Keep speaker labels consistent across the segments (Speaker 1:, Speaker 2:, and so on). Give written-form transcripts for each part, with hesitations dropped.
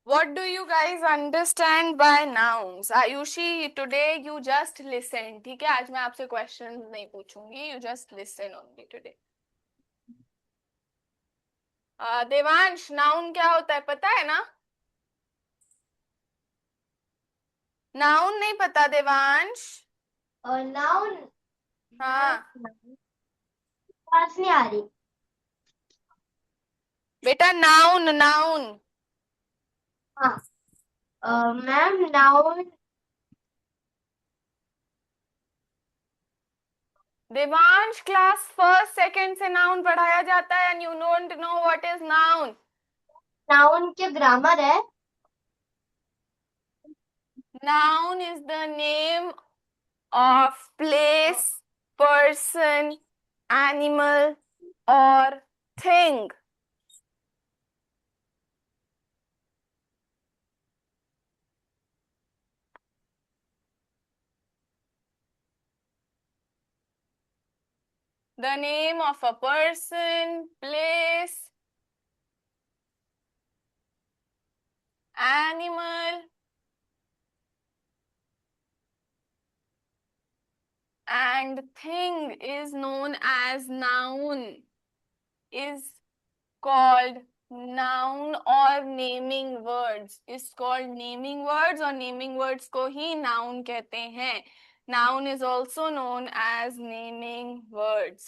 Speaker 1: What do you guys understand by nouns? Ayushi, today you just listen. ठीक है, आज मैं आपसे questions नहीं पूछूंगी. You just listen only today. Devansh, noun क्या होता है पता है ना? noun नहीं पता देवांश?
Speaker 2: नाउन
Speaker 1: हाँ
Speaker 2: पास नहीं आ रही।
Speaker 1: बेटा, noun noun.
Speaker 2: हाँ ma'am noun
Speaker 1: Devansh, class first second से noun पढ़ाया जाता है and you don't know what is noun.
Speaker 2: Noun के ग्रामर है।
Speaker 1: Noun is the name of place, person, animal or thing. The name of a person, place, animal and thing is known as noun, is called noun or naming words, is called naming words और naming words को ही noun कहते हैं. Noun is also known as naming words.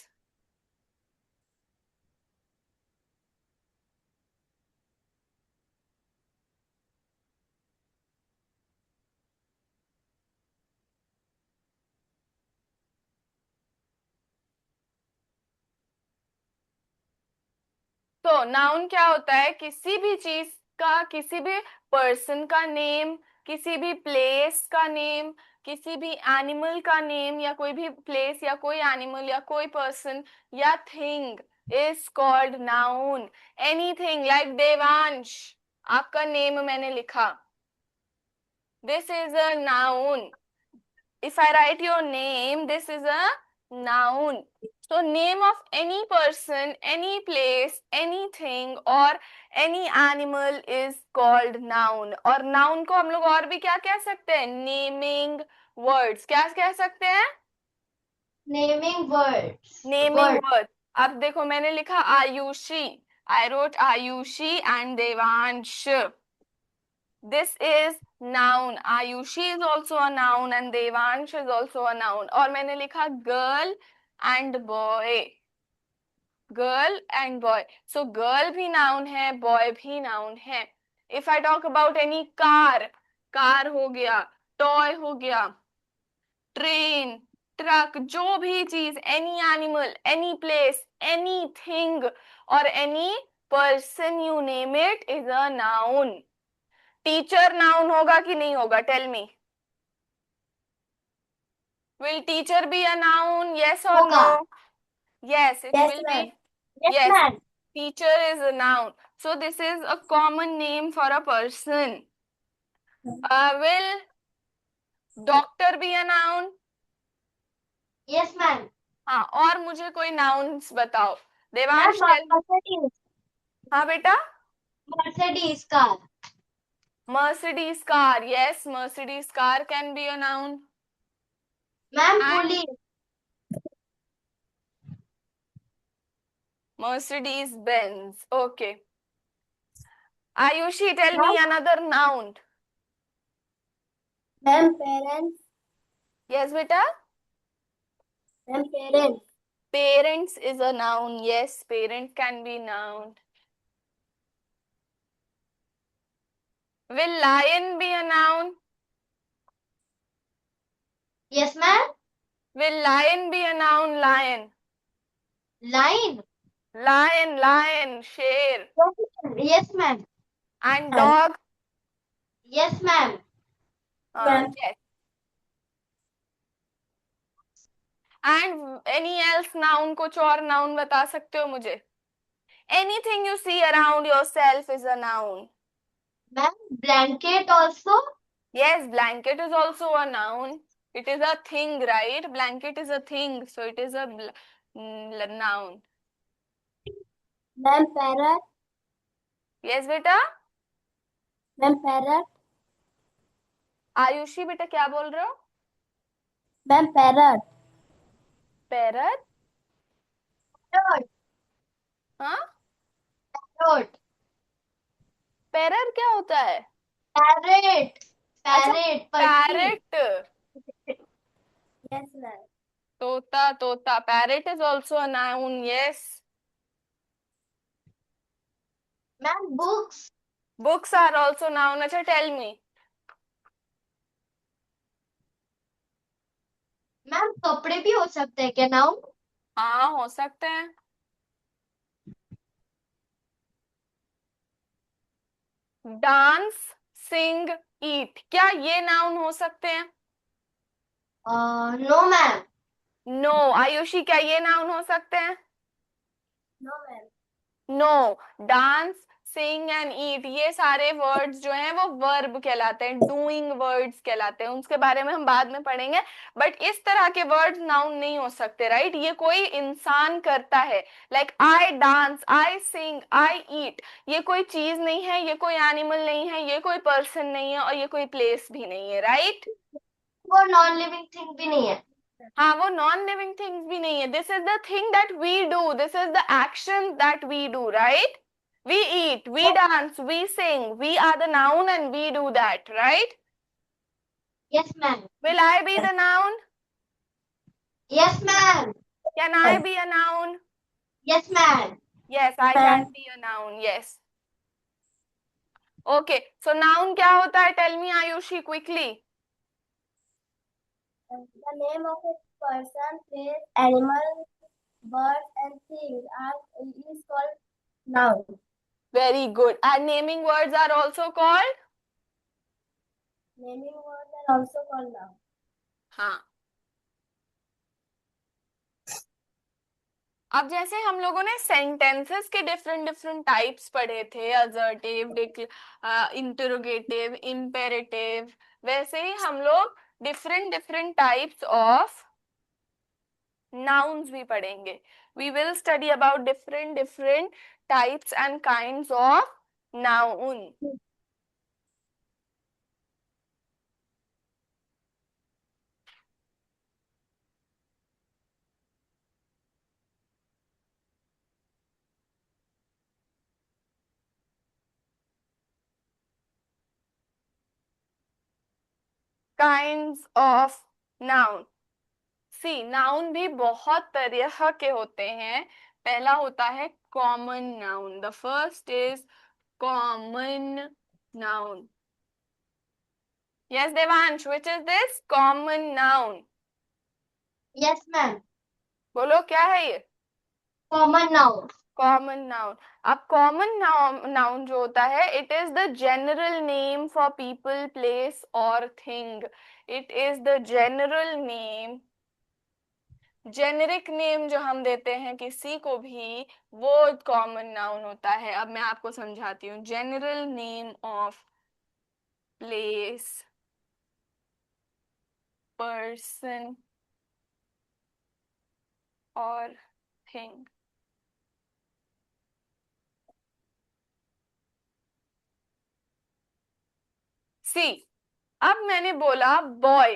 Speaker 1: तो noun क्या होता है? किसी भी चीज का, किसी भी पर्सन का नेम, किसी भी प्लेस का नेम, किसी भी एनिमल का नेम, या कोई भी प्लेस या कोई एनिमल या कोई पर्सन या thing is called noun. Anything like Devansh, आपका नेम मैंने लिखा, this is a noun. If I write your name, this is a noun. So name of any person, any place, anything or any animal is called noun. और noun को हम लोग और भी क्या कह सकते हैं? Naming words. क्या कह सकते हैं?
Speaker 2: Naming words
Speaker 1: Naming
Speaker 2: word.
Speaker 1: words. अब देखो, मैंने लिखा Ayushi. I wrote Ayushi and Devansh. This is noun. Ayushi is also a noun and Devansh is also a noun. और मैंने लिखा girl and boy. Girl and boy. So girl भी noun है, boy भी noun है. If I talk about any car, car हो गया, toy हो गया, train, ट्रक, जो भी चीज, any animal, any place, anything or any person you name it is a noun. Teacher noun होगा कि नहीं होगा? Tell me. Will teacher be a noun? Yes और
Speaker 2: होगा।
Speaker 1: No? Yes, it
Speaker 2: yes
Speaker 1: will be.
Speaker 2: Ma'am. Yes
Speaker 1: yes,
Speaker 2: ma'am.
Speaker 1: Teacher is a noun. So this is a common name for a person. Will doctor be a noun?
Speaker 2: Yes ma'am.
Speaker 1: हाँ, और मुझे कोई nouns बताओ.
Speaker 2: Ma'am
Speaker 1: Devansh tell.
Speaker 2: Mercedes.
Speaker 1: हाँ बेटा.
Speaker 2: Mercedes car.
Speaker 1: Mercedes car. Yes, Mercedes car can be a noun.
Speaker 2: Ma'am
Speaker 1: And
Speaker 2: police.
Speaker 1: Mercedes Benz. Okay. Ayushi, tell me
Speaker 2: ma'am
Speaker 1: another noun.
Speaker 2: Ma'am parents.
Speaker 1: Yes बेटा.
Speaker 2: Ma'am parents.
Speaker 1: Parents is a noun. Yes, parent can be noun. Will lion be a noun?
Speaker 2: Yes ma'am.
Speaker 1: Will lion be a noun? Lion.
Speaker 2: Line.
Speaker 1: Lion, lion, शेर.
Speaker 2: Yes ma'am.
Speaker 1: And dog?
Speaker 2: Yes ma'am.
Speaker 1: Yes. And any else noun? कुछ और noun बता सकते हो मुझे? Anything you see around yourself is a noun.
Speaker 2: Ma'am blanket also.
Speaker 1: Yes, blanket is also a noun. It is a thing, right? Blanket is a thing, so it is a noun.
Speaker 2: Ma'am parrot.
Speaker 1: Yes, beta?
Speaker 3: Ma'am parrot.
Speaker 1: Ayushi बेटा क्या बोल रहे हो?
Speaker 3: Ma'am parrot.
Speaker 1: Parrot?
Speaker 2: Parrot.
Speaker 1: हाँ,
Speaker 2: Parrot.
Speaker 1: Parrot क्या होता है?
Speaker 2: Parrot.
Speaker 1: अच्छा,
Speaker 2: Parrot. पक्षी.
Speaker 1: पैरेट।
Speaker 3: Yes ma'am.
Speaker 1: तोता, तोता। Parrot is also a noun, yes.
Speaker 2: Ma'am books.
Speaker 1: Books are also noun. अच्छा, टेल मी।
Speaker 2: मैम कपड़े भी हो सकते हैं क्या नाउन?
Speaker 1: हाँ, हो सकते हैं। डांस, सिंग, ईट, क्या ये नाउन हो सकते हैं?
Speaker 2: No ma'am.
Speaker 1: नो। आयुषी क्या ये नाउन हो सकते हैं?
Speaker 3: No ma'am.
Speaker 1: No. Dance, sing and eat, ये सारे वर्ड्स जो हैं वो वर्ब कहलाते हैं, डूइंग वर्ड्स कहलाते हैं। उसके बारे में हम बाद में पढ़ेंगे। बट इस तरह के वर्ड्स नाउन नहीं हो सकते, राइट? ये कोई इंसान करता है। लाइक आई डांस, आई सिंग, आई ईट। ये कोई चीज नहीं है, ये कोई एनिमल नहीं है, ये कोई पर्सन नहीं है, और ये कोई प्लेस भी नहीं है, राइट?
Speaker 2: वो नॉन लिविंग थिंग भी नहीं है.
Speaker 1: हाँ, वो नॉन लिविंग थिंग्स भी नहीं है। This is the thing that we do, this is the action that we do, right? We eat, we dance, we sing, we are the noun and we do that, right?
Speaker 2: Yes ma'am.
Speaker 1: Will I be the noun?
Speaker 2: Yes ma'am.
Speaker 1: Can I be a noun?
Speaker 2: Yes ma'am.
Speaker 1: Yes, I can be a noun, yes. Okay, so noun क्या होता है? Tell me, Ayushi, quickly.
Speaker 3: The name of a person, place, animal, bird and things are is called noun.
Speaker 1: Very good. And naming words are also called?
Speaker 3: Naming words are also called noun.
Speaker 1: हाँ। अब जैसे हम लोगों ने sentences के different different types पढ़े थे, assertive, interrogative, imperative, वैसे ही हम लोग different different types of nouns भी पढ़ेंगे. We will study about different types and kinds of noun. Kinds of noun. See, noun भी बहुत तरह के होते हैं. पहला होता है common noun. The first is common noun. Yes, Devansh, which is this common noun?
Speaker 2: Yes ma'am.
Speaker 1: बोलो क्या है ये?
Speaker 2: Common noun.
Speaker 1: Common noun. अब कॉमन नाउन जो होता है, it is the general name for people, place और thing. It is the general name, generic name जो हम देते हैं किसी को भी, वो कॉमन नाउन होता है. अब मैं आपको समझाती हूँ. General name of place, person और थिंग. सी, अब मैंने बोला बॉय,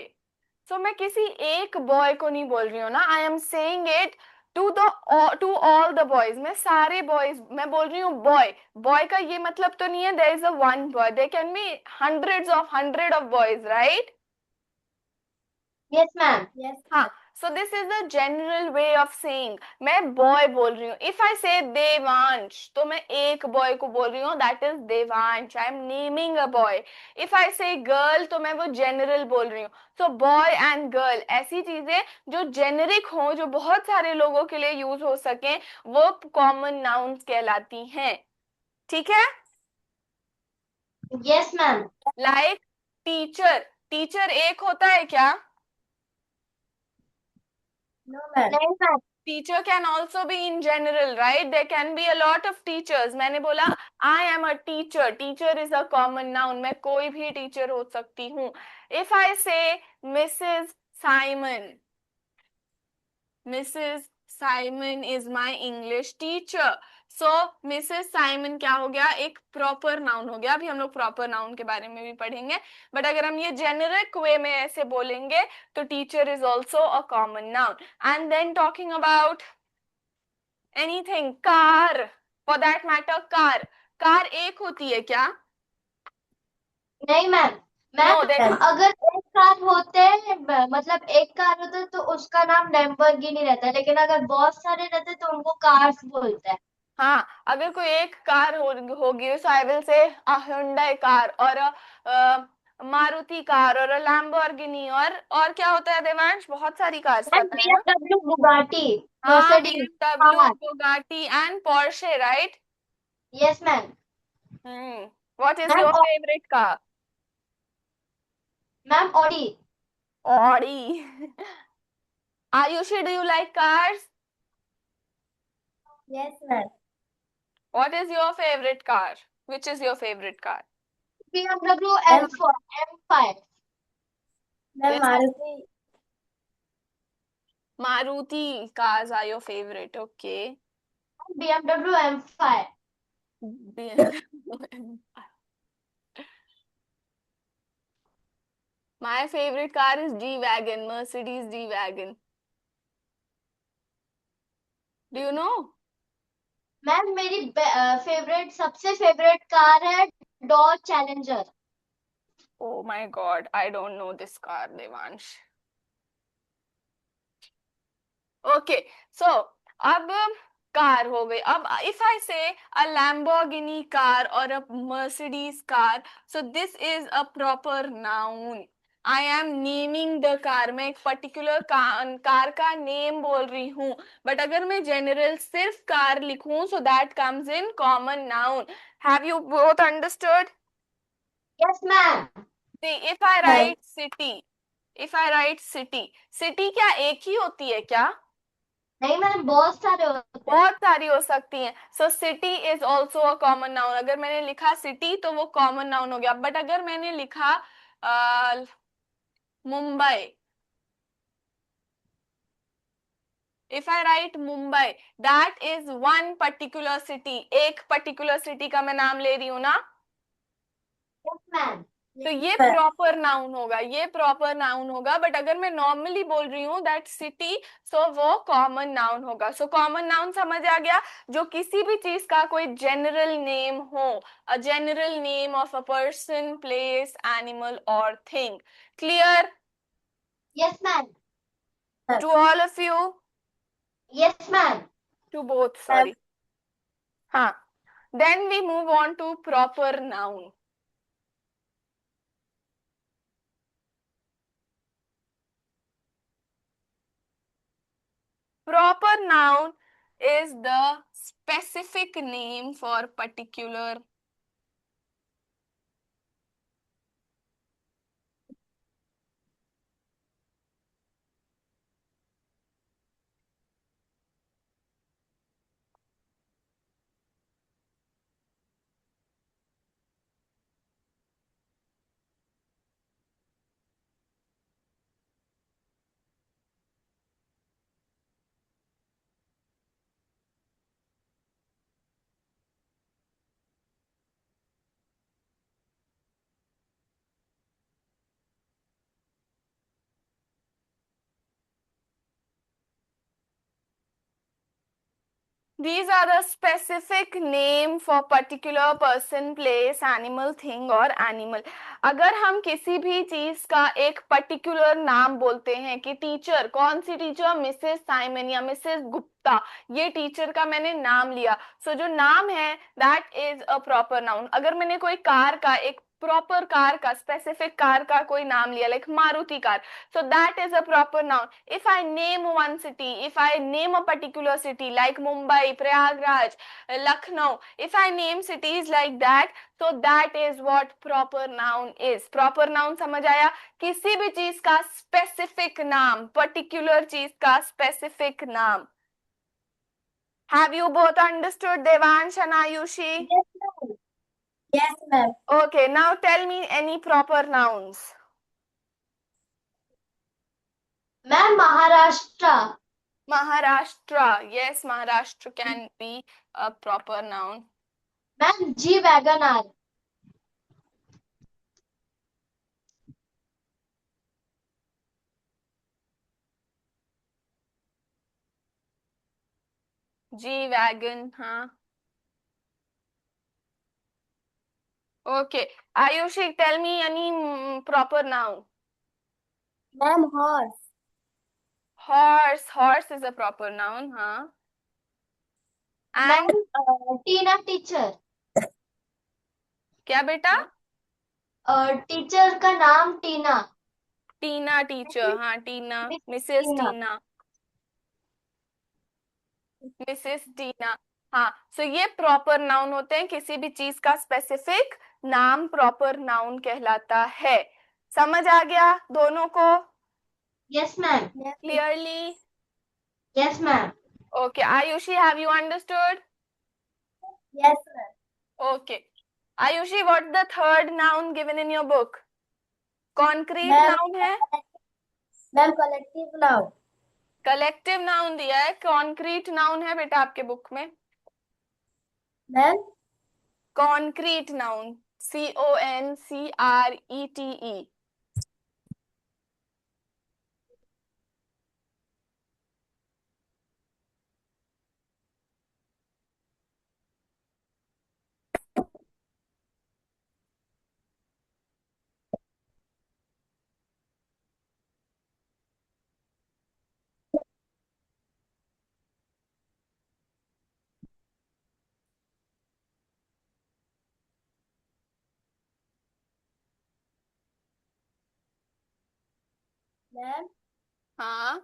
Speaker 1: तो मैं किसी एक बॉय को नहीं बोल रही हूँ ना. I am saying it to all the boys. मैं सारे बॉयज, मैं बोल रही हूँ बॉय. बॉय का ये मतलब तो नहीं है there is a one boy. There can be hundred of boys, right?
Speaker 2: Yes ma'am.
Speaker 3: Yes.
Speaker 1: हाँ. So this is the general way of saying. मैं बॉय बोल रही हूँ. इफ आई से देवांश, तो मैं एक बॉय को बोल रही हूँ, that is Devansh. I am naming a boy. If I से गर्ल, तो मैं वो जनरल बोल रही हूँ. सो बॉय एंड गर्ल, ऐसी चीजें जो जेनेरिक हो, जो बहुत सारे लोगों के लिए यूज हो सके, वो कॉमन नाउन्स कहलाती हैं. ठीक है?
Speaker 2: Yes ma'am.
Speaker 1: Like teacher. Teacher एक होता है क्या?
Speaker 3: No ma'am.
Speaker 2: नहीं ma'am.
Speaker 1: Teacher can also be in general, right? There can be a lot of teachers. मैंने बोला I am a teacher. Teacher is a common noun. मैं कोई भी टीचर हो सकती हूँ. If I say Mrs. Simon, Mrs. Simon is my English teacher. So Mrs Simon क्या हो गया, एक प्रॉपर नाउन हो गया। अभी हम लोग प्रॉपर नाउन के बारे में भी पढ़ेंगे, बट अगर हम ये जेनेरिक वे में ऐसे बोलेंगे तो teacher is also a common noun. And then talking about anything, car, for that matter car, car एक होती है क्या?
Speaker 2: नहीं मैम।
Speaker 1: नो,
Speaker 2: मैम
Speaker 1: देन
Speaker 2: अगर एक कार होते हैं, मतलब एक कार होता है तो उसका नाम लैम्बोर्गिनी रहता है, लेकिन अगर बहुत सारे रहते हैं तो उनको कार्स बोलते हैं।
Speaker 1: हाँ, अगर कोई एक कार होगी, so I will say Hyundai car और मारुति कार और लैम्बोर्गिनी, और क्या होता है देवांश? बहुत सारी कार्स
Speaker 2: मैम
Speaker 1: पता है ना?
Speaker 2: BMW, बुगाटी,
Speaker 1: हाँ,
Speaker 2: Mercedes,
Speaker 1: BMW,
Speaker 2: car.
Speaker 1: Bugatti and Porsche, right?
Speaker 2: Yes ma'am.
Speaker 1: What is
Speaker 2: ma'am
Speaker 1: your favourite car?
Speaker 2: Ma'am Audi.
Speaker 1: Audi. Ayushi, do you like cars?
Speaker 3: Yes, ma'am.
Speaker 1: What is your favorite car? Which is your favorite car?
Speaker 2: BMW
Speaker 3: Ma'am,
Speaker 2: M4, M5,
Speaker 3: ma'am,
Speaker 1: Yes,
Speaker 3: Maruti.
Speaker 1: Maruti cars are your favorite. Okay.
Speaker 2: BMW M5.
Speaker 1: My favorite car is G-Wagon, Mercedes G-Wagon. Do you know?
Speaker 2: Ma'am मेरी favourite, सबसे favourite car है Dodge Challenger.
Speaker 1: Oh my God, I don't know this car, Devansh. Okay, so अब car हो गई। अब if I say a Lamborghini car or a Mercedes car, so this is a proper noun. I am naming the car. मैं एक particular car का name बोल रही हूँ, बट अगर मैं जनरल सिर्फ कार लिखूं, so that comes in common noun. Have you both understood?
Speaker 2: Yes ma'am.
Speaker 1: See, if I
Speaker 3: Ma'am,
Speaker 1: write city, if I write city, city क्या एक ही होती है क्या?
Speaker 2: नहीं मैम, बहुत सारे होते हैं।
Speaker 1: बहुत सारी हो सकती हैं। So city is also a common noun. अगर मैंने लिखा सिटी तो वो कॉमन नाउन हो गया, बट अगर मैंने लिखा Mumbai, if I right Mumbai, that is one particular city. एक पर्टिकुलर सिटी का मैं नाम ले रही हूँ ना,
Speaker 2: यस मैम।
Speaker 1: तो ये
Speaker 3: ma'am.
Speaker 1: प्रॉपर नाउन होगा, ये प्रॉपर नाउन होगा। बट अगर मैं नॉर्मली बोल रही हूँ दैट सिटी, सो वो कॉमन नाउन होगा। सो कॉमन नाउन समझ आ गया, जो किसी भी चीज का कोई जनरल नेम हो, a general name of a person, place, animal और thing. Clear
Speaker 2: yes ma'am.
Speaker 1: To all of you?
Speaker 2: Yes ma'am.
Speaker 1: To both,
Speaker 3: Ma'am,
Speaker 1: sorry. हाँ, then we move on to proper noun. Proper noun is the specific name for particular These are the specific name for particular person, place, animal, thing और animal. अगर हम किसी भी चीज का एक particular नाम बोलते हैं कि टीचर, कौन सी टीचर, मिसेस साइमन या मिसेस गुप्ता, ये टीचर का मैंने नाम लिया, सो जो नाम है that is a proper noun. अगर मैंने कोई कार का, एक प्रॉपर कार का, स्पेसिफिक कार का कोई नाम लिया, like Maruti car, so that is a proper noun. If I name one city, if I name a particular city like Mumbai, Prayagraj, Lucknow, if I name cities like that, so that is what proper noun is. Proper noun समझ आया? किसी भी चीज का specific नाम, particular चीज का specific नाम। Have you both understood, Devansh and Ayushi?
Speaker 2: Yes ma'am.
Speaker 3: yes, ma'am.
Speaker 1: Okay, now tell me any proper nouns.
Speaker 2: Ma'am Maharashtra.
Speaker 1: Maharashtra. Yes, Maharashtra can be a proper noun.
Speaker 2: Ma'am G wagon R.
Speaker 1: G wagon, हाँ. Okay. Ayushi, tell me any proper noun.
Speaker 3: Ma'am, horse.
Speaker 1: Horse. Horse is a proper noun, हाँ. And
Speaker 2: ma'am Tina teacher.
Speaker 1: क्या बेटा?
Speaker 2: Teacher का नाम टीना।
Speaker 1: टीना teacher, हाँ टीना,
Speaker 2: miss
Speaker 1: Mrs
Speaker 2: टीना।
Speaker 1: टीना, Mrs टीना. हाँ, सो ये proper noun होते हैं. किसी भी चीज का स्पेसिफिक नाम प्रॉपर नाउन कहलाता है. समझ आ गया दोनों को
Speaker 2: yes ma'am.
Speaker 1: Clearly?
Speaker 2: Yes ma'am.
Speaker 1: Okay, Ayushi, have you understood?
Speaker 3: Yes, ma'am.
Speaker 1: Okay. Ayushi, what's the third noun given in your book? Concrete
Speaker 3: Ma'am,
Speaker 1: noun है.
Speaker 3: ma'am, collective noun.
Speaker 1: Collective noun दिया है. Concrete noun है बेटा आपके book में.
Speaker 3: Ma'am,
Speaker 1: concrete noun, CONCRETE.
Speaker 3: ma'am,
Speaker 1: हाँ,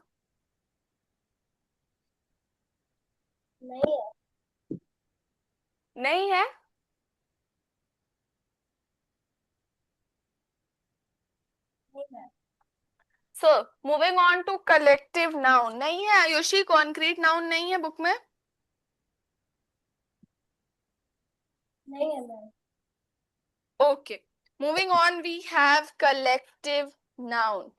Speaker 3: नहीं है.
Speaker 1: नहीं है.
Speaker 3: नहीं ma'am.
Speaker 1: So moving on to collective noun. नहीं है आयुषी, कॉन्क्रीट नाउन नहीं है बुक में.
Speaker 3: नहीं है ma'am.
Speaker 1: Okay, moving on, we have collective noun.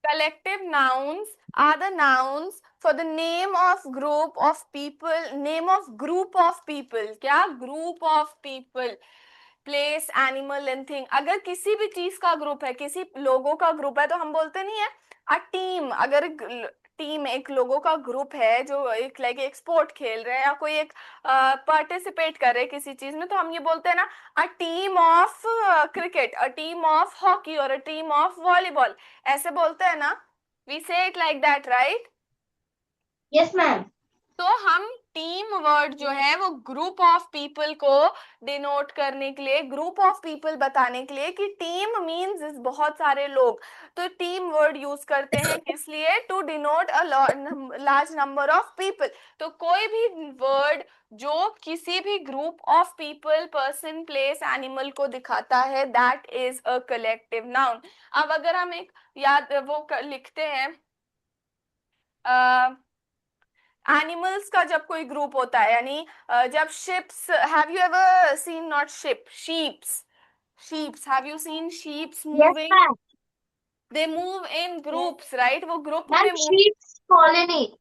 Speaker 1: Collective nouns are the nouns for the name of group of people, name of group of people. क्या? Group of people, place, animal and thing. अगर किसी भी चीज का group है, किसी लोगों का ग्रुप है, तो हम बोलते नहीं है अ टीम. अगर टीम एक लोगों का ग्रुप है जो एक लाइक एक स्पोर्ट खेल रहे हैं या कोई एक पार्टिसिपेट कर रहे हैं किसी चीज में, तो हम ये बोलते हैं ना a team of cricket, a team of hockey और अ टीम ऑफ वॉलीबॉल. ऐसे बोलते हैं ना. वी से it like that, right?
Speaker 2: Yes ma'am.
Speaker 1: तो हम टीम वर्ड जो है वो ग्रुप ऑफ पीपल को डिनोट करने के लिए, ग्रुप ऑफ पीपल बताने के लिए कि टीम मींस इज बहुत सारे लोग, तो टीम वर्ड यूज करते हैं. किस लिए? To denote a large number of people. तो कोई भी वर्ड जो किसी भी group of people, person, place, animal को दिखाता है, that is a collective noun. अब अगर हम एक याद वो लिखते हैं एनिमल्स का, जब कोई ग्रुप होता है, यानी जब ships, have you ever seen, not ship, sheeps, sheeps, have you seen sheeps
Speaker 2: yes
Speaker 1: moving?
Speaker 2: Ma'am.
Speaker 1: They move in
Speaker 3: Yes,
Speaker 1: groups, right? वो ग्रुप
Speaker 2: मैम
Speaker 1: में move.
Speaker 2: Sheeps colony.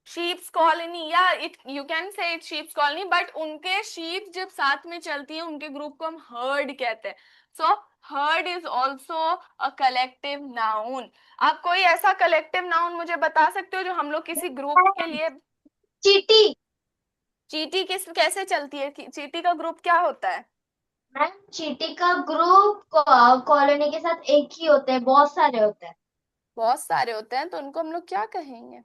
Speaker 1: Sheeps colony, या it you can say it sheeps colony, but उनके sheep जब साथ में चलती है उनके ग्रुप को हम हर्ड कहते हैं. So herd is also a collective noun. आप कोई ऐसा कलेक्टिव नाउन मुझे बता सकते हो जो हम लोग किसी ग्रुप के लिए।
Speaker 2: चीटी।
Speaker 1: चीटी किस कैसे चलती है? चीटी का ग्रुप क्या होता है?
Speaker 2: मैम चीटी का ग्रुप कॉलोनी के साथ एक ही होते हैं, बहुत सारे होते हैं।
Speaker 1: बहुत सारे होते हैं तो उनको हम लोग क्या कहेंगे?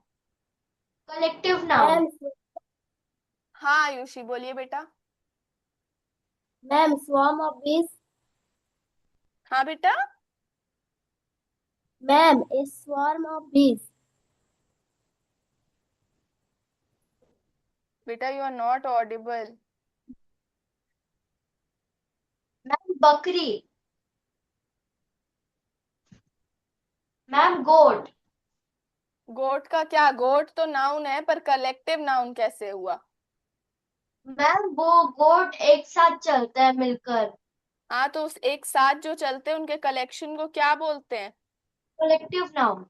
Speaker 2: Collective noun.
Speaker 3: मैम
Speaker 1: हाँ आयुषी बोलिए बेटा।
Speaker 3: Ma'am swarm of bees।
Speaker 1: हाँ बेटा।
Speaker 3: Ma'am a swarm of bees।
Speaker 1: बेटा you are not audible.
Speaker 2: Ma'am बकरी। Ma'am goat.
Speaker 1: गोट का क्या? गोट तो नाउन है पर कलेक्टिव नाउन कैसे हुआ?
Speaker 2: मैम वो गोट एक साथ चलता है मिलकर।
Speaker 1: हाँ तो उस एक साथ जो चलते हैं उनके कलेक्शन को क्या बोलते हैं?
Speaker 2: Collective noun.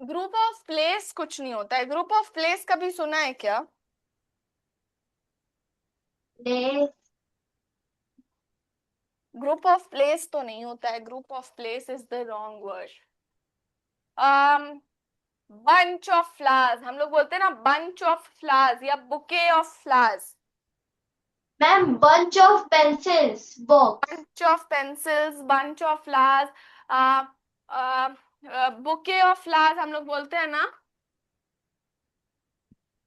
Speaker 1: Group of place कुछ नहीं होता है। ग्रुप ऑफ प्लेस कभी सुना है क्या?
Speaker 2: ले।
Speaker 1: ग्रुप ऑफ प्लेस तो नहीं होता है। Group of place is the wrong word. Bunch of flowers हम लोग बोलते हैं ना, बंच ऑफ फ्लावर्स या bouquet of flowers.
Speaker 2: Ma'am bunch of pencils box.
Speaker 1: Bunch of pencils, bunch of flowers, bouquet of flowers हम लोग बोलते हैं ना।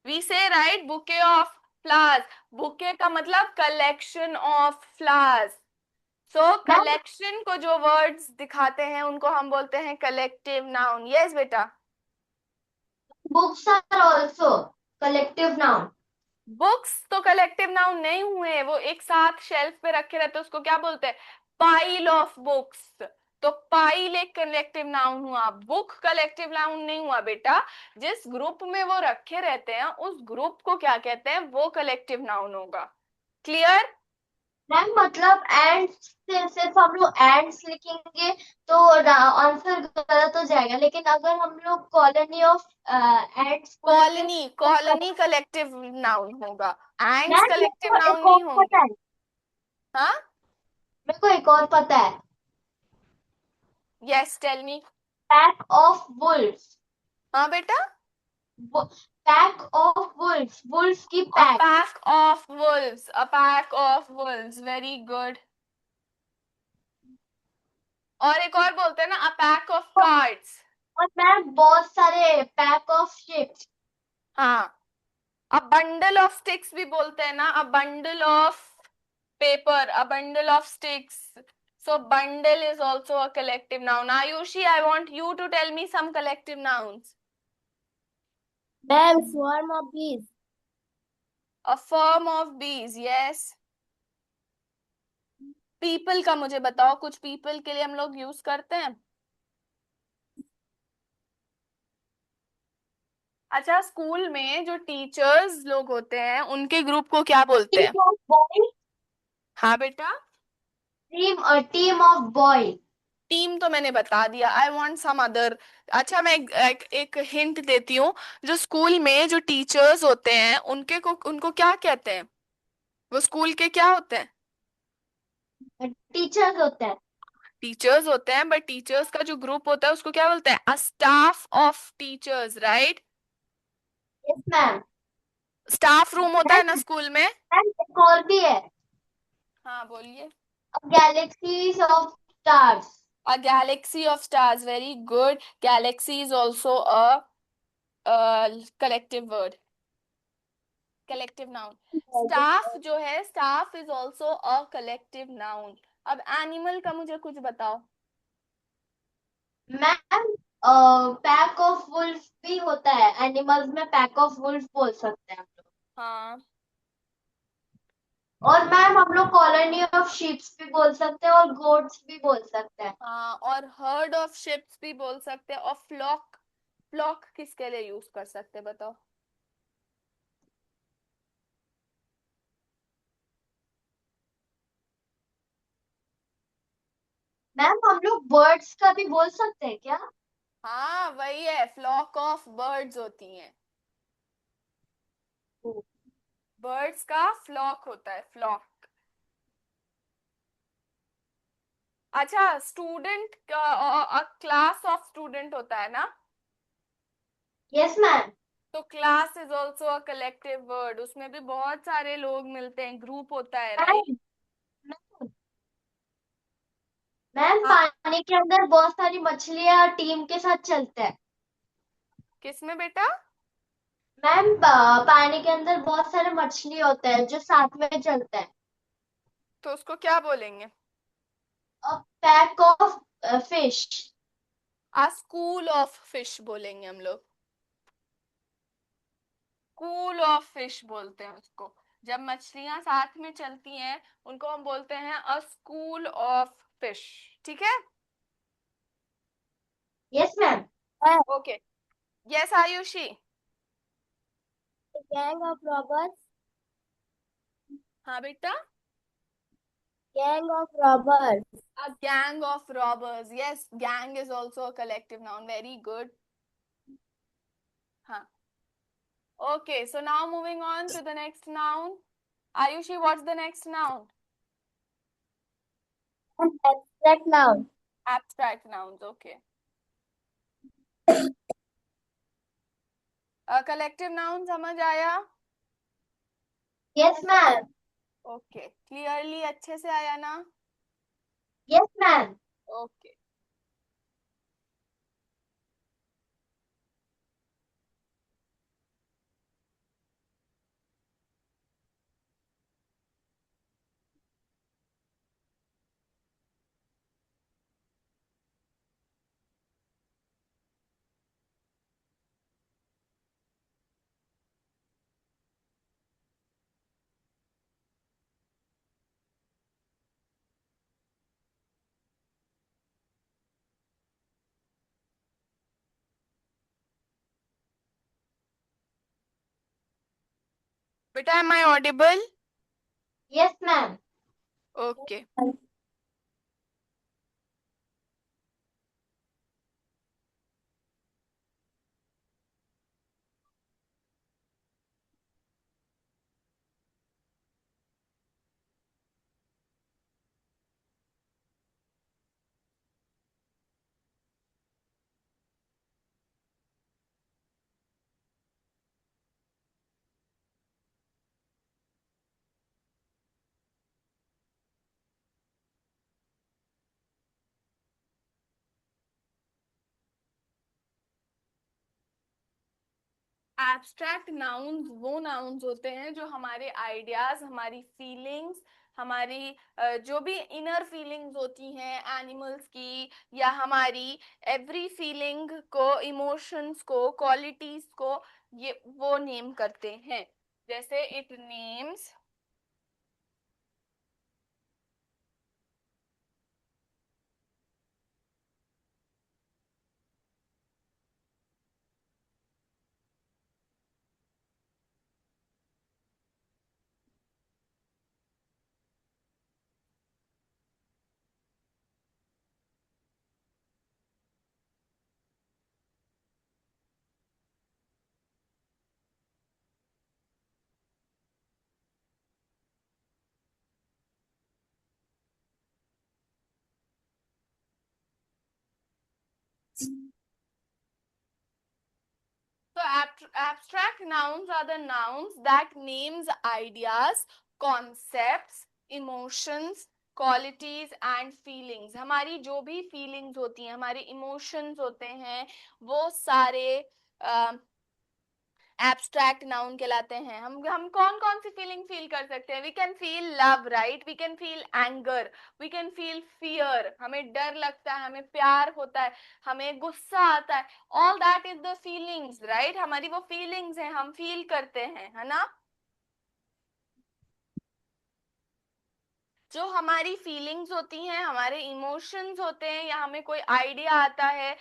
Speaker 1: वी से right bouquet of flowers. Bouquet का मतलब collection of flowers. So
Speaker 2: ma'am
Speaker 1: collection को जो वर्ड्स दिखाते हैं उनको हम बोलते हैं कलेक्टिव नाउन। यस बेटा।
Speaker 2: Books are also collective noun.
Speaker 1: Books तो कलेक्टिव नाउन नहीं हुए, वो एक साथ शेल्फ पे रखे रहते हैं, उसको क्या बोलते हैं? Pile of books. तो पाइल एक कलेक्टिव नाउन हुआ, बुक कलेक्टिव नाउन नहीं हुआ बेटा। जिस ग्रुप में वो रखे रहते हैं उस ग्रुप को क्या कहते हैं, वो कलेक्टिव नाउन होगा। क्लियर?
Speaker 2: मैम मतलब एंड्स से सिर्फ हम लोग एंड्स लिखेंगे तो आंसर गलत हो जाएगा, लेकिन अगर हम लोग कॉलोनी ऑफ एंड्स बोलेंगे
Speaker 1: कॉलोनी,
Speaker 2: तो।
Speaker 1: कॉलोनी कलेक्टिव नाउन होगा। एंड्स
Speaker 2: मैम मेरे
Speaker 1: कलेक्टिव
Speaker 2: को
Speaker 1: नाउन
Speaker 2: एक और
Speaker 1: नहीं
Speaker 2: पता
Speaker 1: होंगे।
Speaker 2: है।
Speaker 1: हाँ।
Speaker 2: मेरे को एक और पता है।
Speaker 1: Yes tell me.
Speaker 2: Pack of wolves.
Speaker 1: हाँ बेटा।
Speaker 2: पैक ऑफ वुल्फ्स, वुल्फ की
Speaker 1: A
Speaker 2: pack.
Speaker 1: pack of wolves, a pack of wolves, very good। और एक और बोलते हैं ना, a pack of cards।
Speaker 2: और मैम बहुत सारे पैक ऑफ शिप्स।
Speaker 1: हाँ। a bundle of sticks भी बोलते हैं ना, a bundle of paper, a bundle of sticks। So bundle is also a collective noun। Ayushi, I want you to tell me some collective nouns।
Speaker 3: Ma'am swarm of bees।
Speaker 1: A firm of bees, yes। people का मुझे बताओ, कुछ people के लिए हम लोग use करते हैं। अच्छा, स्कूल में जो टीचर्स लोग होते हैं उनके ग्रुप को क्या बोलते हैं?
Speaker 2: Team of boy.
Speaker 1: हाँ बेटा।
Speaker 2: Team of boy.
Speaker 1: टीम तो मैंने बता दिया। I want some other. अच्छा मैं एक हिंट देती हूँ। जो स्कूल में जो टीचर्स होते हैं उनको क्या कहते हैं? वो स्कूल के क्या होते हैं?
Speaker 2: टीचर्स होते हैं।
Speaker 1: टीचर्स होते हैं, बट टीचर्स का जो ग्रुप होता है उसको क्या बोलते हैं? A staff of teachers, right.
Speaker 2: Yes ma'am.
Speaker 1: Staff room होता है ना
Speaker 2: मैम
Speaker 1: स्कूल में।
Speaker 2: एक और भी है।
Speaker 1: हाँ बोलिए।
Speaker 2: Galaxies of stars.
Speaker 1: A galaxy of stars, very good। Galaxy is also a collective word, collective noun। Staff जो है, staff is also a collective noun। अब animal का मुझे कुछ बताओ।
Speaker 2: मैम पैक ऑफ वुल्फ भी होता है, एनिमल्स में पैक ऑफ वुल्फ बोल सकते हैं हम लोग।
Speaker 1: हाँ।
Speaker 2: और मैम हम लोग कॉलोनी ऑफ शीप्स भी बोल सकते हैं और गोट्स भी बोल सकते हैं।
Speaker 1: हाँ और herd of ships भी बोल सकते हैं। और flock, flock किसके लिए यूज कर सकते हैं बताओ?
Speaker 2: मैम हम लोग बर्ड्स का भी बोल सकते हैं क्या?
Speaker 1: हाँ वही है, flock of birds होती हैं। बर्ड्स का फ्लॉक होता है, फ्लॉक। अच्छा, स्टूडेंट का क्लास ऑफ स्टूडेंट होता है ना,
Speaker 2: यस मैम।
Speaker 1: तो class is also a collective word, उसमें भी बहुत सारे लोग मिलते हैं, ग्रुप होता है, राइट?
Speaker 2: मैम मैम
Speaker 1: हाँ,
Speaker 2: पानी के अंदर बहुत सारी मछलियां टीम के साथ चलते हैं।
Speaker 1: किसमें बेटा?
Speaker 2: मैम पानी के अंदर बहुत सारे मछली होते हैं जो साथ में चलते हैं।
Speaker 1: तो उसको क्या बोलेंगे?
Speaker 2: A pack of fish.
Speaker 1: A school of fish बोलेंगे हम लोग, स्कूल ऑफ फिश बोलते हैं उसको। जब मछलियां साथ में चलती हैं उनको हम बोलते हैं अ स्कूल ऑफ फिश। ठीक है,
Speaker 2: yes ma'am.
Speaker 1: Okay. Yes Ayushi.
Speaker 3: A gang of robbers.
Speaker 1: हाँ बेटा।
Speaker 3: Gang of robbers.
Speaker 1: A gang of robbers, yes, gang is also a collective noun, very good. हाँ, okay, so now moving on to the next noun. Ayushi, what's the next noun?
Speaker 3: An abstract noun.
Speaker 1: Abstract nouns, okay. Collective noun समझ आया?
Speaker 2: Yes ma'am.
Speaker 1: Okay, clearly अच्छे से आया ना?
Speaker 2: Yes ma'am.
Speaker 1: Okay. बेटा, am I audible?
Speaker 2: Yes ma'am.
Speaker 1: Okay. Abstract nouns वो nouns होते हैं जो हमारे आइडियाज, हमारी फीलिंग्स, हमारी जो भी इनर फीलिंग्स होती हैं एनिमल्स की, या हमारी एवरी फीलिंग को, इमोशंस को, क्वालिटीज को, ये वो नेम करते हैं। जैसे it names So abstract nouns are the nouns that names ideas, concepts, emotions, qualities and feelings. हमारी जो भी feelings होती हैं, हमारे emotions होते हैं, वो सारे एब्स्ट्रैक्ट नाउन कहलाते हैं। हम कौन कौन सी फीलिंग फील कर सकते हैं? We can feel love, right? We can feel anger, we can feel fear, हमें डर लगता है, हमें प्यार होता है, हमें गुस्सा आता है। All that is the feelings, right? हमारी वो फीलिंग्स हैं, हम फील करते हैं, है ना? जो हमारी फीलिंग्स होती हैं, हमारे इमोशंस होते हैं, या हमें कोई आइडिया आता है,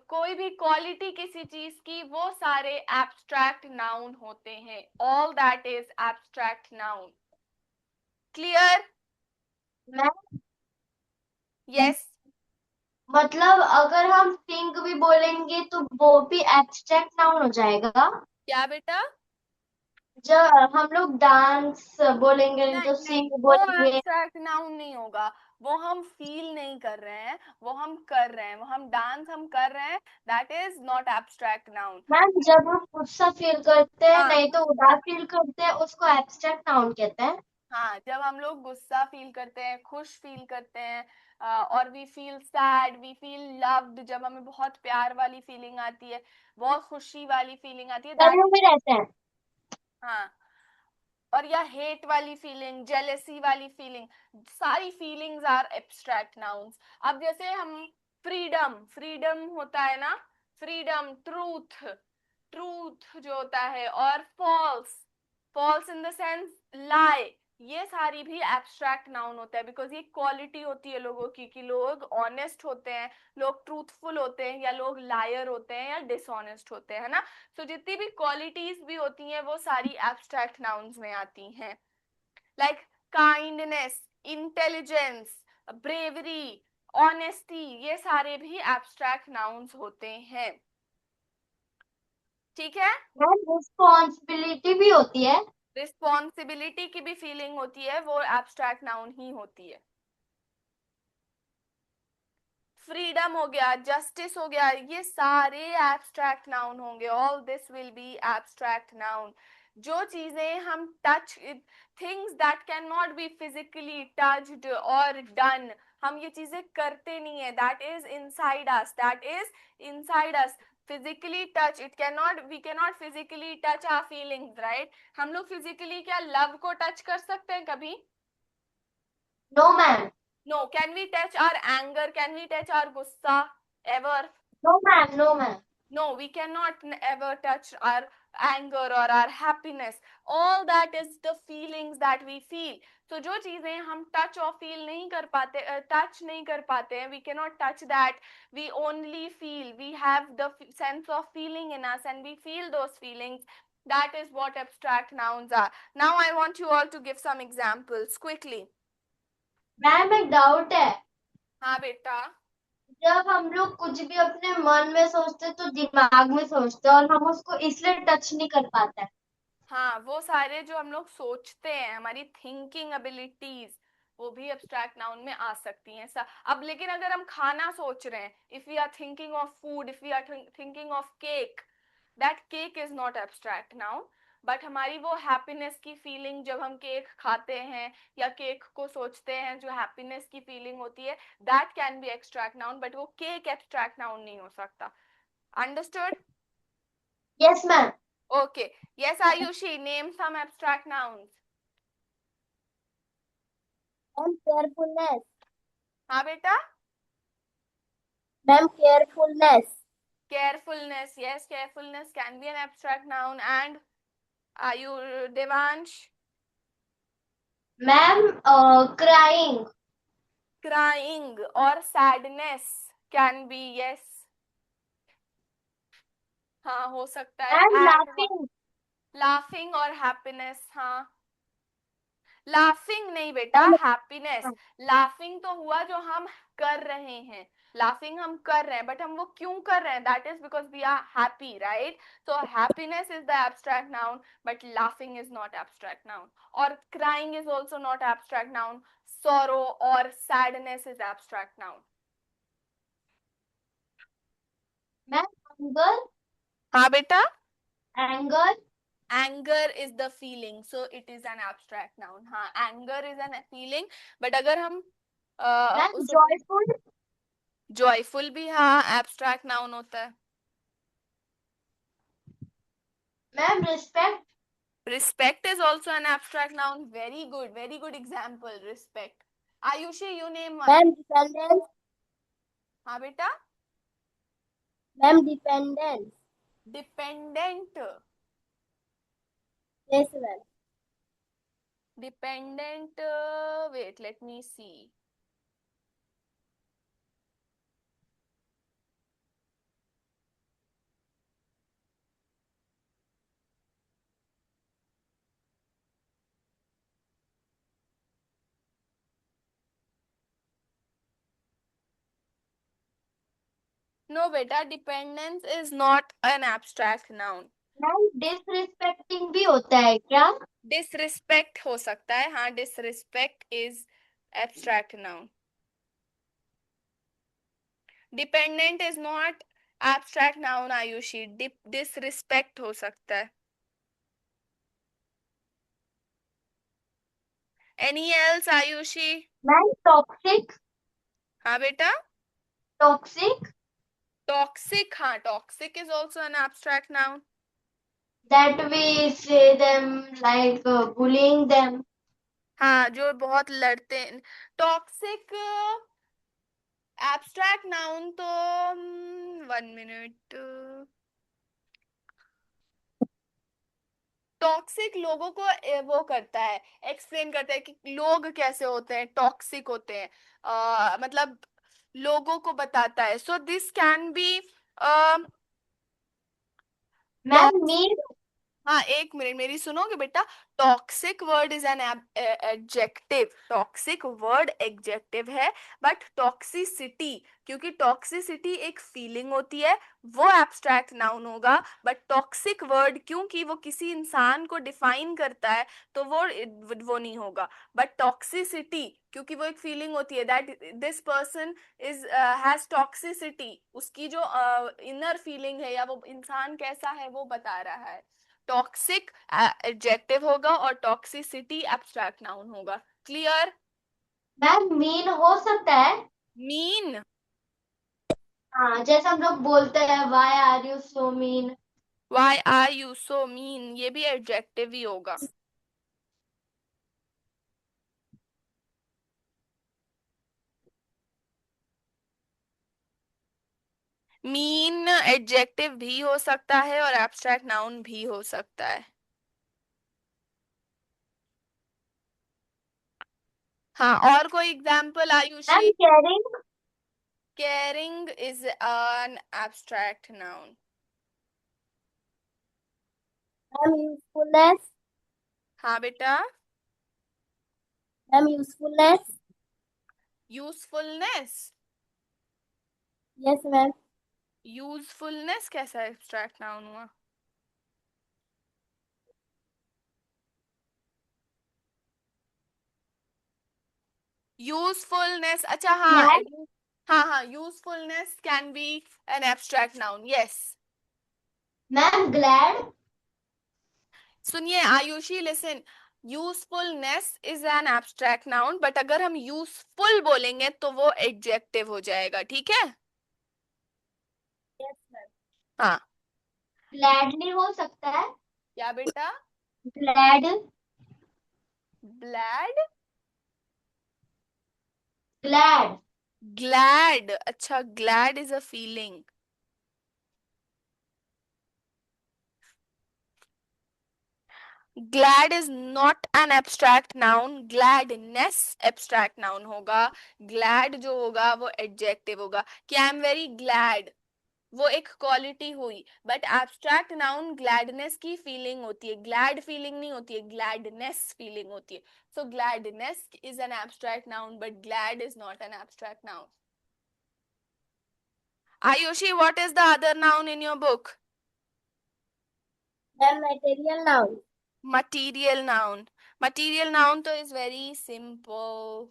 Speaker 1: कोई भी क्वालिटी किसी चीज की, वो सारे एब्स्ट्रैक्ट नाउन होते हैं। All that is abstract noun. Clear?
Speaker 2: Ma'am
Speaker 1: yes.
Speaker 2: मतलब अगर हम थिंक भी बोलेंगे तो वो भी एब्स्ट्रैक्ट नाउन हो जाएगा।
Speaker 1: क्या बेटा?
Speaker 2: जब हम लोग डांस बोलेंगे
Speaker 1: नहीं
Speaker 2: तो
Speaker 1: नहीं,
Speaker 2: सिंग
Speaker 1: वो
Speaker 2: बोलेंगे।
Speaker 1: एब्स्ट्रैक्ट नाउन नहीं होगा। वो हम फील नहीं कर रहे हैं, वो हम कर रहे हैं, वो हम डांस हम कर रहे हैं, that is not abstract noun.
Speaker 2: Ma'am जब हम गुस्सा फील करते हैं
Speaker 1: हाँ
Speaker 2: नहीं तो
Speaker 1: गुस्सा,
Speaker 2: उदास फील करते हैं उसको एब्स्ट्रैक्ट नाउन कहते हैं।
Speaker 1: हाँ जब हम लोग गुस्सा फील करते हैं, खुश फील करते हैं, और we feel sad, we feel loved, जब हमें बहुत प्यार वाली फीलिंग आती है, बहुत खुशी वाली फीलिंग आती है, दैट,
Speaker 2: तन्नू में रहते हैं।
Speaker 1: हाँ, और या हेट वाली फीलिंग, जेलेसी वाली फीलिंग, सारी फीलिंग्स आर एब्स्ट्रैक्ट नाउन्स। अब जैसे हम फ्रीडम, फ्रीडम होता है ना, फ्रीडम, ट्रूथ, ट्रूथ जो होता है, और false, false in the sense lie, ये सारी भी एब्स्ट्रैक्ट नाउन होता है, बिकॉज ये क्वालिटी होती है लोगों की कि लोग ऑनेस्ट होते हैं, लोग ट्रूथफुल होते हैं, या लोग लायर होते हैं, या डिसऑनेस्ट होते हैं, है ना। तो जितनी भी क्वालिटीज भी होती हैं वो सारी एब्स्ट्रैक्ट नाउन्स में आती हैं, like kindness, intelligence, bravery, honesty, ये सारे भी एब्स्ट्रैक्ट नाउन्स होते हैं। ठीक है।
Speaker 2: मैम रिस्पॉन्सिबिलिटी भी होती है।
Speaker 1: रिस्पॉन्सिबिलिटी की भी फीलिंग होती है, वो एब्स्ट्रैक्ट नाउन ही होती है। फ्रीडम हो गया, जस्टिस हो गया, ये सारे एब्स्ट्रैक्ट नाउन होंगे, all this will be abstract noun. जो चीजें हम touch, things that can not be physically touched और डन, हम ये चीजें करते नहीं है, that is inside us, that is inside us. Physically touch, it can not, we can not physically touch our feelings, right. हम लोग फिजिकली क्या लव को टच कर सकते हैं कभी?
Speaker 2: No ma'am.
Speaker 1: No. Can we touch our anger? Can we touch our gussa ever?
Speaker 2: No ma'am, no ma'am.
Speaker 1: No, we cannot ever touch our anger or our happiness. All that is the feelings that we feel. So जो चीजें हम touch और feel नहीं कर पाते, touch नहीं कर पाते हैं, we cannot touch that. We only feel. We have the sense of feeling in us, and we feel those feelings. That is what abstract nouns are. Now I want you all to give some examples quickly.
Speaker 2: Ma'am एक doubt है।
Speaker 1: हाँ बेटा।
Speaker 2: जब हम लोग कुछ भी अपने मन में सोचते तो दिमाग में सोचते और हम उसको इसलिए टच नहीं कर पाते।
Speaker 1: हाँ, वो सारे जो हम लोग सोचते हैं, हमारी थिंकिंग एबिलिटीज, वो भी एब्स्ट्रैक्ट नाउन में आ सकती हैं। अब लेकिन अगर हम खाना सोच रहे हैं, if we are thinking of food, if we are thinking of cake, that cake is not abstract noun. But हमारी वो हैप्पीनेस की फीलिंग जब हम केक खाते हैं या केक को सोचते हैं, जो हैप्पीनेस की फीलिंग होती है, that can be abstract noun, but वो केक एब्स्ट्रैक्ट नाउन नहीं हो सकता। Understood?
Speaker 2: Yes ma'am.
Speaker 1: Okay. Yes, Ayushi, name some abstract nouns.
Speaker 3: Ma'am carefulness.
Speaker 1: हाँ बेटा।
Speaker 3: Ma'am carefulness.
Speaker 1: Carefulness. Yes, carefulness can be an abstract noun. And are you Devansh?
Speaker 2: Ma'am crying.
Speaker 1: Crying or sadness can be, yes. हाँ हो सकता है।
Speaker 2: Ma'am
Speaker 1: And
Speaker 2: laughing.
Speaker 1: laughing और happiness, हाँ। Laughing नहीं बेटा, हैप्पीनेस। लाफिंग तो हुआ जो हम कर रहे हैं, लाफिंग हम कर रहे हैं, बट हम वो क्यों कर रहे हैं, that is because we are happy, right. So happiness is the abstract noun, but laughing is not abstract noun, और crying is also not abstract noun. Sorrow और sadness is abstract noun.
Speaker 2: Ma'am anger.
Speaker 1: हाँ बेटा।
Speaker 2: Anger.
Speaker 1: Anger is the feeling, so it is an abstract noun. हाँ, anger is an feeling, but अगर हम
Speaker 2: ma'am
Speaker 1: उसे,
Speaker 2: joyful.
Speaker 1: Joyful भी हाँ abstract noun होता है।
Speaker 2: Ma'am respect.
Speaker 1: Respect is also an abstract noun. Very good example. Respect. Ayushi, you name one.
Speaker 3: Ma'am dependence.
Speaker 1: हाँ बेटा।
Speaker 3: Ma'am dependence.
Speaker 1: Dependent.
Speaker 3: Yes ma'am.
Speaker 1: Dependent. Wait, let me see. No, beta. Dependence is not an abstract noun.
Speaker 2: Ma'am disrespecting भी होता है क्या?
Speaker 1: Disrespect हो सकता है, हाँ, disrespect is abstract noun. Dependent is not abstract noun Ayushi, disrespect हो सकता है। Any else Ayushi?
Speaker 2: Ma'am toxic.
Speaker 1: हाँ बेटा।
Speaker 2: टॉक्सिक
Speaker 1: टॉक्सिक, हाँ, toxic is also an abstract noun.
Speaker 2: that we say them like bullying them.
Speaker 1: हाँ, जो बहुत लड़ते हैं। टॉक्सिक एब्स्ट्रैक्ट नाउन तो 1 मिनट। टॉक्सिक लोगों को वो करता है, एक्सप्लेन करता है कि लोग कैसे होते हैं, टॉक्सिक होते हैं, मतलब लोगों को बताता है। So this can be
Speaker 2: ma'am mean.
Speaker 1: हाँ, 1 मिनट मेरी सुनोगे बेटा? Toxic word is an adjective, toxic word adjective है। बट टॉक्सिसिटी, क्योंकि टॉक्सिसिटी एक फीलिंग होती है, वो एब्स्ट्रैक्ट नाउन होगा। बट टॉक्सिक वर्ड क्योंकि वो किसी इंसान को डिफाइन करता है, तो वो नहीं होगा। बट टॉक्सिसिटी क्योंकि वो एक फीलिंग होती है, that this person is has toxicity, उसकी जो इनर फीलिंग है या वो इंसान कैसा है वो बता रहा है। टॉक्सिक एडजेक्टिव होगा और टॉक्सिसिटी एब्स्ट्रैक्ट नाउन होगा। क्लियर?
Speaker 2: मैम मीन हो सकता है।
Speaker 1: मीन?
Speaker 2: हाँ, जैसे हम लोग बोलते हैं why are you so mean.
Speaker 1: Why are you so mean, ये भी एडजेक्टिव ही होगा। मीन एडजेक्टिव भी हो सकता है और एब्स्ट्रैक्ट नाउन भी हो सकता है। हाँ, और कोई example
Speaker 2: ma'am
Speaker 1: Ayushi?
Speaker 2: Caring.
Speaker 1: Caring is an abstract noun.
Speaker 3: Ma'am, usefulness.
Speaker 1: हाँ बेटा।
Speaker 3: Ma'am, usefulness.
Speaker 1: Usefulness?
Speaker 3: Yes, ma'am.
Speaker 1: Usefulness कैसा एब्स्ट्रैक्ट नाउन हुआ? यूजफुलनेस, अच्छा, हाँ,
Speaker 2: मैम
Speaker 1: हाँ हाँ, usefulness can be an abstract noun, yes.
Speaker 2: Ma'am glad.
Speaker 1: सुनिए Ayushi, listen, usefulness is an abstract noun, but अगर हम यूजफुल बोलेंगे तो वो एडजेक्टिव हो जाएगा, ठीक है?
Speaker 3: Yes, ma'am.
Speaker 1: हाँ।
Speaker 2: ग्लैडली हो सकता है।
Speaker 1: क्या बेटा?
Speaker 2: ग्लैड।
Speaker 1: ब्लैड?
Speaker 2: ग्लैड।
Speaker 1: ग्लैड, अच्छा, glad is a feeling. Glad is not an abstract noun, gladness abstract noun होगा। ग्लैड जो होगा वो एडजेक्टिव होगा, कि आई एम वेरी ग्लैड, वो एक क्वालिटी हुई। बट एब्स्ट्रैक्ट नाउन ग्लैडनेस की फीलिंग होती है, ग्लैड फीलिंग नहीं होती है, ग्लैडनेस फीलिंग होती है। So gladness is an abstract noun but glad is not an abstract noun. Ayushi, what is the other noun in your book?
Speaker 3: Ma'am, material noun.
Speaker 1: Material noun. Material noun तो is very simple.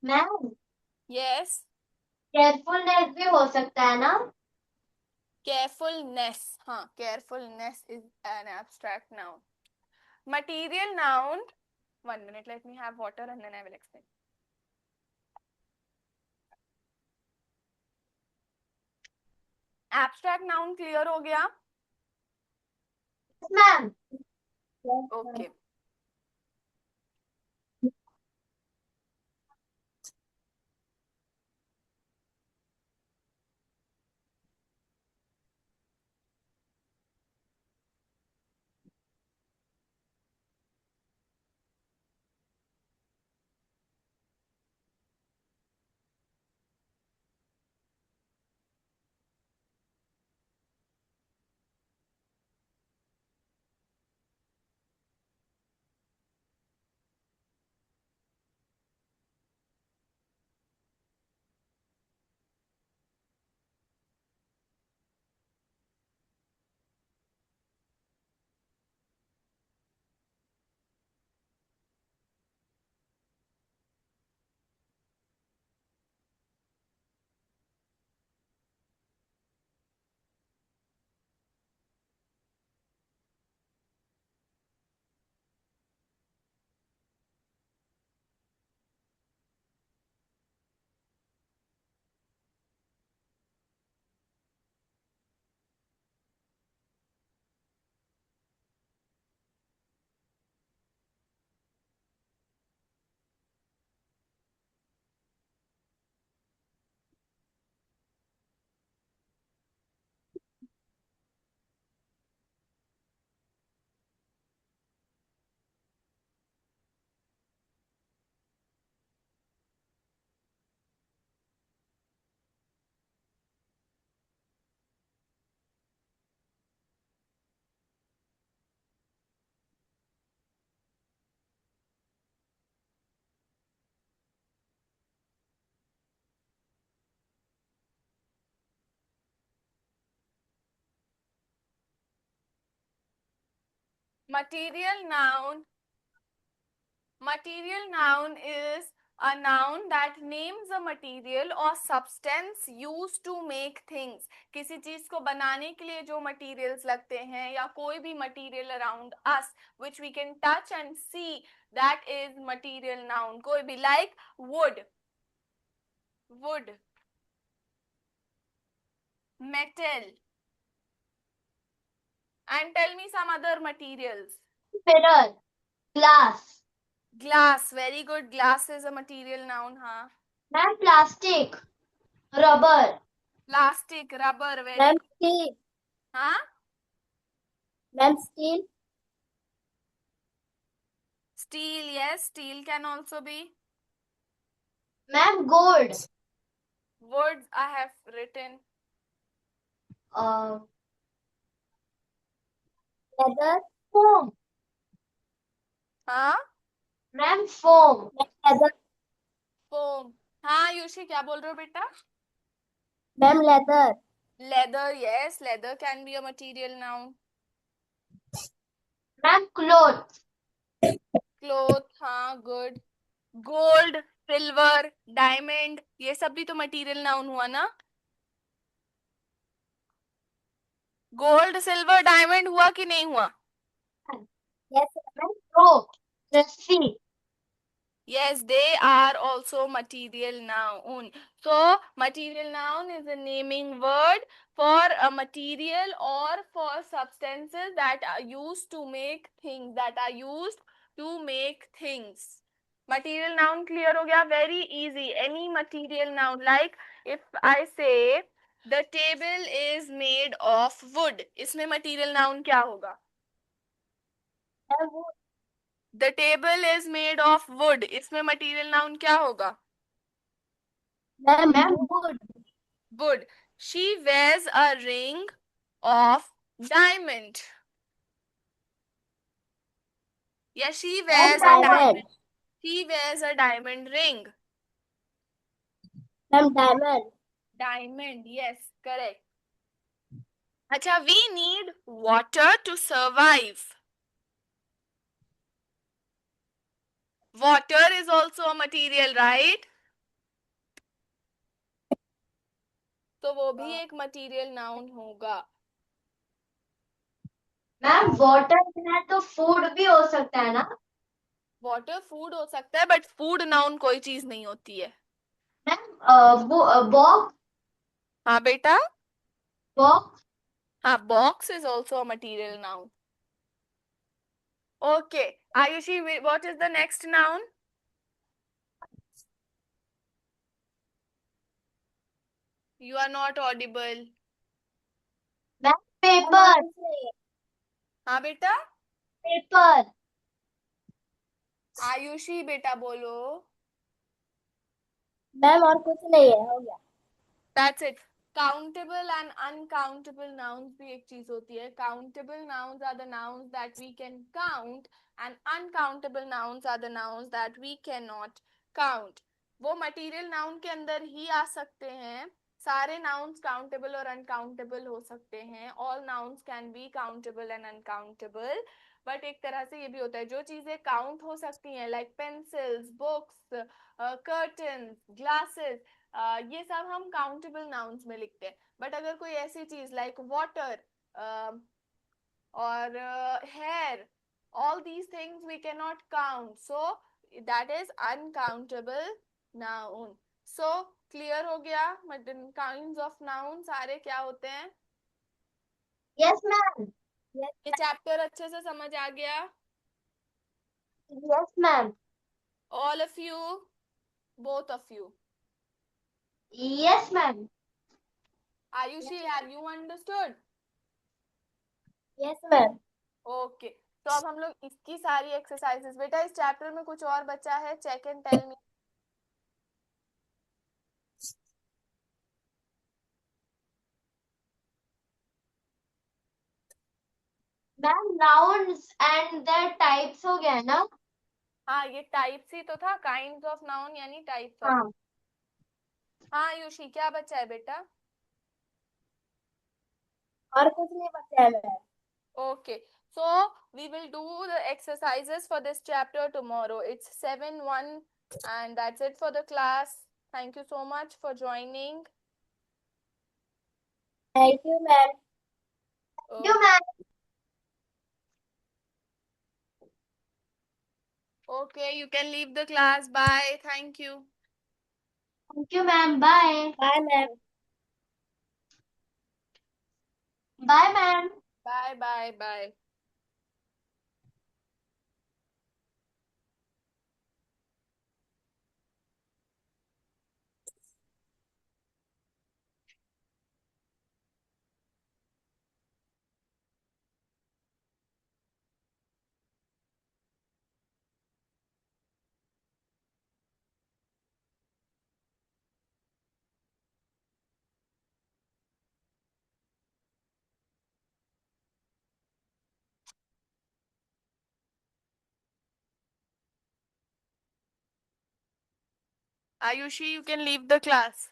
Speaker 2: Ma'am
Speaker 1: Yes.
Speaker 2: Carefulness भी हो सकता है ना?
Speaker 1: Carefulness, हाँ, carefulness is an abstract noun. Material noun, 1 minute, let me have water and then I will explain. Abstract noun clear हो गया?
Speaker 2: Ma'am
Speaker 3: Yes, ma'am.
Speaker 1: Okay. Material noun. Material noun is a noun that names a material or substance used to make things. किसी चीज को बनाने के लिए जो materials लगते हैं या कोई भी material around us which we can touch and see, that is material noun. कोई भी like wood, metal, and tell me some other materials.
Speaker 2: Mirror, glass.
Speaker 1: Glass, very good. Glass is a material noun. हाँ.
Speaker 2: Ma'am, plastic, rubber.
Speaker 1: Plastic, rubber, very
Speaker 3: Ma'am,
Speaker 1: good.
Speaker 3: steel.
Speaker 1: हाँ.
Speaker 3: Ma'am, steel.
Speaker 1: Steel, yes, steel can also be.
Speaker 2: Ma'am, gold.
Speaker 1: Words I have written.
Speaker 2: Uh,
Speaker 3: Leather.
Speaker 2: foam.
Speaker 1: हाँ.
Speaker 2: Ma'am, foam.
Speaker 3: Leather.
Speaker 1: Foam. हाँ युषी क्या बोल रहे हो बेटा?
Speaker 3: Ma'am, leather.
Speaker 1: Leather, yes, leather can be a material noun.
Speaker 2: Ma'am, clothes.
Speaker 1: Cloth, हाँ, good. Gold, silver, diamond, ये सब भी तो material noun हुआ ना? Gold, silver, diamond हुआ कि नहीं हुआ?
Speaker 3: Yes.
Speaker 2: Ma'am, rope. Rasi.
Speaker 1: Yes, they are also material noun. So, material noun is a naming word for a material or for substances that are used to make things, Material noun clear हो गया? Very easy. Any material noun, like if I say the table is made of wood, इसमें material noun क्या होगा?
Speaker 3: Ma'am, wood.
Speaker 1: The table is made of wood, इसमें material noun क्या होगा?
Speaker 3: Ma'am,
Speaker 2: Ma'am,
Speaker 3: wood.
Speaker 1: Wood. She wears a ring of diamond. Yes, she wears a
Speaker 3: Diamond.
Speaker 1: She wears a diamond ring.
Speaker 3: Ma'am, diamond.
Speaker 1: Diamond, yes, correct. अच्छा, we need water to survive. Water is also a material, right? तो वो भी एक material noun होगा.
Speaker 2: Ma'am water बिना तो food भी हो सकता है ना?
Speaker 1: Water food हो सकता है, but food noun कोई चीज नहीं होती है.
Speaker 2: Ma'am box.
Speaker 1: हाँ बेटा.
Speaker 2: बॉक्स.
Speaker 1: हाँ, box is also a material noun. Okay, Ayushi, what is the next noun? You are not audible.
Speaker 2: Ma'am paper.
Speaker 1: हाँ बेटा.
Speaker 2: पेपर.
Speaker 1: आयुषी बेटा बोलो.
Speaker 3: मैम और कुछ नहीं है, हो गया.
Speaker 1: That's it. Countable and uncountable nouns भी एक चीज होती है. Countable nouns are the nouns that we can count and uncountable nouns are the nouns that we cannot count. वो material noun के अंदर ही आ सकते हैं. सारे nouns countable और uncountable हो सकते हैं. All nouns can be countable and uncountable. But एक तरह से ये भी होता है, जो चीजें काउंट हो सकती हैं like pencils, books, curtains, glasses, ये सब हम काउंटेबल नाउन्स में लिखते हैं. बट अगर कोई ऐसी चीज लाइक वाटर और hair, all these things we cannot count, so that is uncountable noun. So clear हो गया? kinds of noun सारे क्या होते हैं?
Speaker 2: Yes ma'am.
Speaker 1: ये चैप्टर अच्छे से समझ आ गया?
Speaker 2: Yes ma'am.
Speaker 1: All of you, both of you.
Speaker 2: Yes ma'am.
Speaker 1: Ayushi, have you understood?
Speaker 3: Yes ma'am.
Speaker 1: Okay, तो अब हम लोग इसकी सारी एक्सरसाइजेस, बेटा इस चैप्टर में कुछ और बचा है? Check and tell me.
Speaker 2: Ma'am nouns and their types हो गया ना?
Speaker 1: हाँ, ये टाइप्स ही तो था. काइंड्स ऑफ नाउन यानी टाइप्स ऑफ.
Speaker 2: हाँ.
Speaker 1: हाँ आयुषी, क्या बचा है बेटा?
Speaker 3: और कुछ नहीं बचा है ma'am.
Speaker 1: Okay, So we will do the exercises for this chapter tomorrow. It's 7:1 and that's it for the class. Thank you so much for joining.
Speaker 3: Thank you, ma'am.
Speaker 2: Thank you, ma'am.
Speaker 1: Okay, you can leave the class. Bye. Thank you.
Speaker 2: Thank you, ma'am. Bye.
Speaker 3: Bye, ma'am.
Speaker 2: Bye, ma'am.
Speaker 1: Bye, bye, bye. Ayushi, you can leave the class.